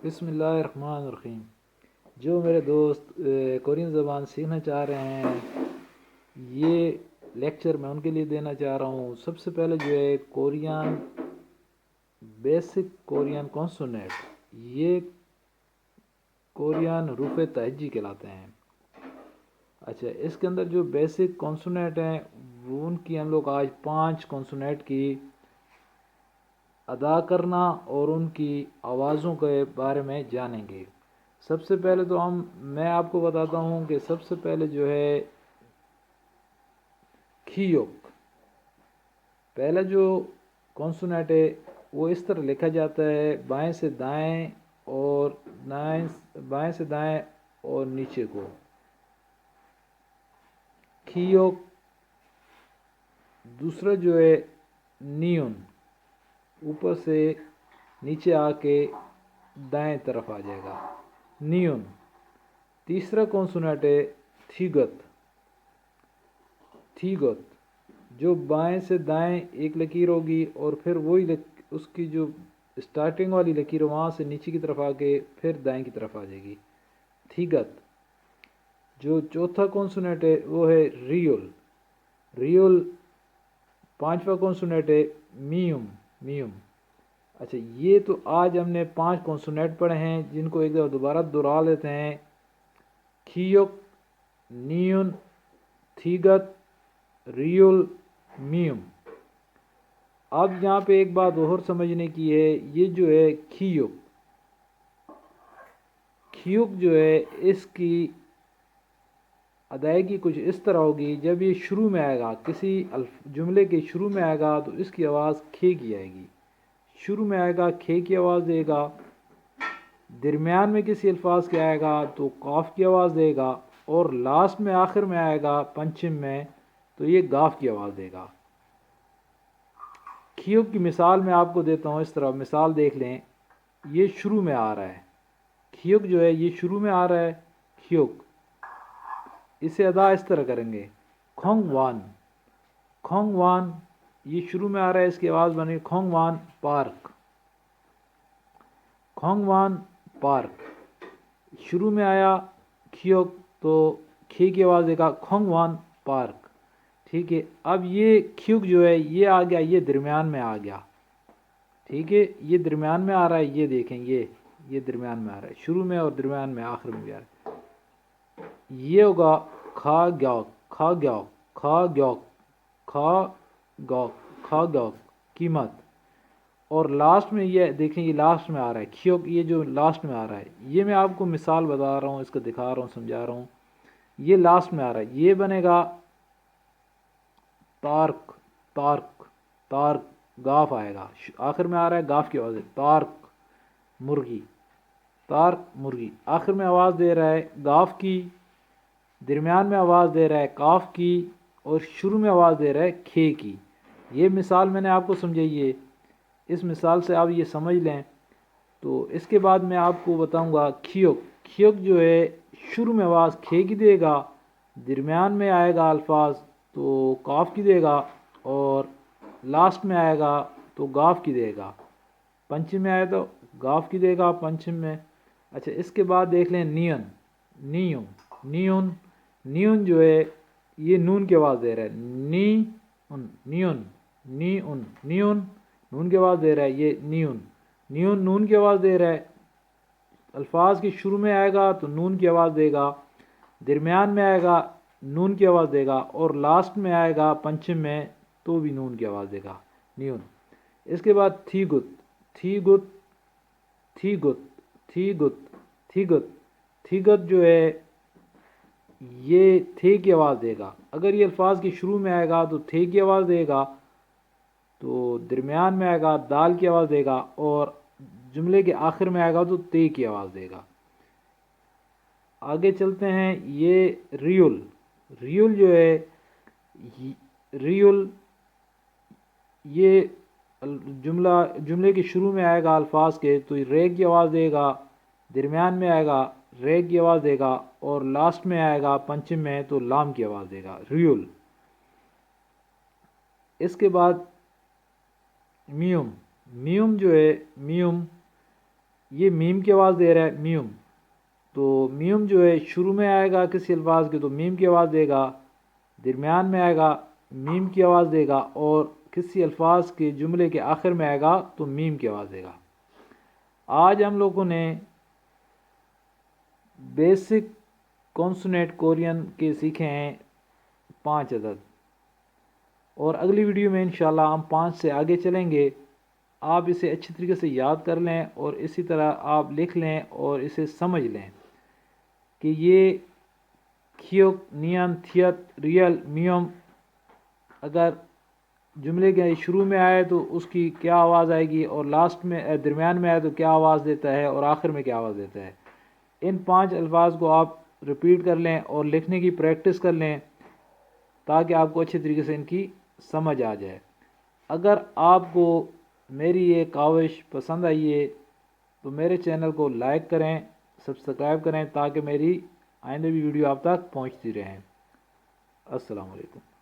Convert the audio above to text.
بسم اللہ الرحمن الرحیم۔ جو میرے دوست کورین زبان سیکھنا چاہ رہے ہیں، یہ لیکچر میں ان کے لیے دینا چاہ رہا ہوں۔ سب سے پہلے جو ہے کورین بیسک کورین کانسونیٹ، یہ کورین حروف تہجی کہلاتے ہیں۔ اچھا، اس کے اندر جو بیسک کانسونیٹ ہیں وہ ان کی ہم لوگ آج 5 کانسونیٹ کی ادا کرنا اور ان کی آوازوں کے بارے میں جانیں گے۔ سب سے پہلے تو میں آپ کو بتاتا ہوں کہ سب سے پہلے جو ہے کھیوک، پہلا جو کانسونیٹ ہے وہ اس طرح لکھا جاتا ہے، بائیں سے دائیں اور بائیں سے دائیں اور نیچے کو کھیوک۔ دوسرا جو ہے نیون، اوپر سے نیچے آ کے دائیں طرف آ جائے گا، نیون۔ تیسرا کانسونیٹ ہے تھیگت، تھیگت جو بائیں سے دائیں ایک لکیر ہوگی اور پھر وہی اس کی جو اسٹارٹنگ والی لکیر وہاں سے نیچے کی طرف آ کے پھر دائیں کی طرف آ جائے گی، تھیگت۔ جو چوتھا کانسونیٹ ہے وہ ہے ریول، ریول۔ پانچواں کانسونیٹ ہے میوم، میوم۔ اچھا، یہ تو آج ہم نے 5 کانسونیٹ پڑھے ہیں، جن کو ایک دفعہ دوبارہ دہرا لیتے ہیں۔ کھیوک، نیون، تھیگت، ریول، میوم۔ اب یہاں پہ ایک بات اور سمجھنے کی ہے، یہ جو ہے کھیوک، کھیوک جو ہے اس کی ادائیگی کچھ اس طرح ہوگی، جب یہ شروع میں آئے گا، کسی جملے کے شروع میں آئے گا تو اس کی آواز کھے کی آئے گی، شروع میں آئے گا کھے کی آواز دے گا، درمیان میں کسی الفاظ کے آئے گا تو قاف کی آواز دے گا، اور لاسٹ میں آخر میں آئے گا پنچم میں تو یہ گاف کی آواز دے گا۔ کھیوک کی مثال میں آپ کو دیتا ہوں، اس طرح مثال دیکھ لیں۔ یہ شروع میں آ رہا ہے، کھیوک جو ہے یہ شروع میں آ رہا ہے، کھیوک۔ اسے ادا اس طرح کریں گے، کھونگ وان، کھونگ وان، یہ شروع میں آ رہا ہے، اس کی آواز بنے گی کھونگ وان پارک، کھونگ وان پارک۔ شروع میں آیا کھیوک تو کھے کی آواز دے گا کھونگ وان پارک، ٹھیک ہے۔ اب یہ کھیوک جو ہے یہ آ گیا، یہ درمیان میں آ گیا، ٹھیک ہے، یہ درمیان میں آ رہا ہے، یہ دیکھیں، یہ درمیان میں آ رہا ہے، شروع میں اور درمیان میں، آخر میں بھی آ رہا ہے۔ یہ ہوگا کھا گیوک، کھا گیوک، کھا گیوک، کھا گوک، کھا گوک، قیمت۔ اور لاسٹ میں یہ دیکھیں، یہ لاسٹ میں آ رہا ہے کھیوک، یہ جو لاسٹ میں آ رہا ہے، یہ میں آپ کو مثال بتا رہا ہوں، اس کو دکھا رہا ہوں، سمجھا رہا ہوں۔ یہ لاسٹ میں آ رہا ہے، یہ بنے گا تارک، تارک، تارک، گاف آئے گا، آخر میں آ رہا ہے گاف کی آواز ہے، تارک، مرغی، تارک، مرغی۔ آخر میں آواز دے رہا ہے گاف کی، درمیان میں آواز دے رہا ہے کاف کی، اور شروع میں آواز دے رہا ہے کھے کی۔ یہ مثال میں نے آپ کو سمجھائی ہے، اس مثال سے آپ یہ سمجھ لیں۔ تو اس کے بعد میں آپ کو بتاؤں گا کھیوک، کھیوک جو ہے شروع میں آواز کھے کی دے گا، درمیان میں آئے گا الفاظ تو کاف کی دے گا، اور لاسٹ میں آئے گا تو گاف کی دے گا، پنچم میں آئے تو گاف کی دے گا پنچم میں۔ اچھا، اس کے بعد دیکھ لیں نیون، نیون، نیون، نیون جو ہے یہ نون کی آواز دے رہا ہے، نی ان، نیون، نی ان، نیون، نون کی آواز دے رہا ہے، یہ نیون، نیون، نون کی آواز دے رہا ہے۔ الفاظ کے شروع میں آئے گا تو نون کی آواز دے گا، درمیان میں آئے گا نون کی آواز دے گا، اور لاسٹ میں آئے گا پنچم میں تو بھی نون کی آواز دے گا، نیون۔ اس کے بعد تھیگت، تھیگت، تھیگت، تھیگت، تھیگت، تھیگت جو ہے یہ تھے کی آواز دے گا، اگر یہ الفاظ کے شروع میں آئے گا تو تھے کی آواز دے گا، تو درمیان میں آئے گا دال کی آواز دے گا، اور جملے کے آخر میں آئے گا تو تے کی آواز دے گا۔ آگے چلتے ہیں، یہ ریول، ریول جو ہے ریول، یہ جملے کے شروع میں آئے گا الفاظ کے تو رے کی آواز دے گا، درمیان میں آئے گا رے کی آواز دے گا، اور لاسٹ میں آئے گا پنچم میں تو لام کی آواز دے گا، ریول۔ اس کے بعد میوم، میوم جو ہے میوم، یہ میم کی آواز دے رہا ہے میوم، تو میوم جو ہے شروع میں آئے گا کسی الفاظ کے تو میم کی آواز دے گا، درمیان میں آئے گا میم کی آواز دے گا، اور کسی الفاظ کے جملے کے آخر میں آئے گا تو میم کی آواز دے گا۔ آج ہم لوگوں نے بیسک کانسونیٹ کورین کے سیکھے ہیں 5 عدد، اور اگلی ویڈیو میں انشاءاللہ ہم 5 سے آگے چلیں گے۔ آپ اسے اچھی طریقے سے یاد کر لیں اور اسی طرح آپ لکھ لیں اور اسے سمجھ لیں کہ یہ کھیوک، نیان، تھیت، ریل، میوم اگر جملے کے شروع میں آئے تو اس کی کیا آواز آئے گی، اور لاسٹ میں درمیان میں آئے تو کیا آواز دیتا ہے، اور آخر میں کیا آواز دیتا ہے۔ ان 5 الفاظ کو آپ ریپیٹ کر لیں اور لکھنے کی پریکٹس کر لیں تاکہ آپ کو اچھی طریقے سے ان کی سمجھ آ جائے۔ اگر آپ کو میری یہ کاوش پسند آئی ہے تو میرے چینل کو لائک کریں، سبسکرائب کریں تاکہ میری آئندہ بھی ویڈیو آپ تک پہنچتی رہیں۔ السلام علیکم۔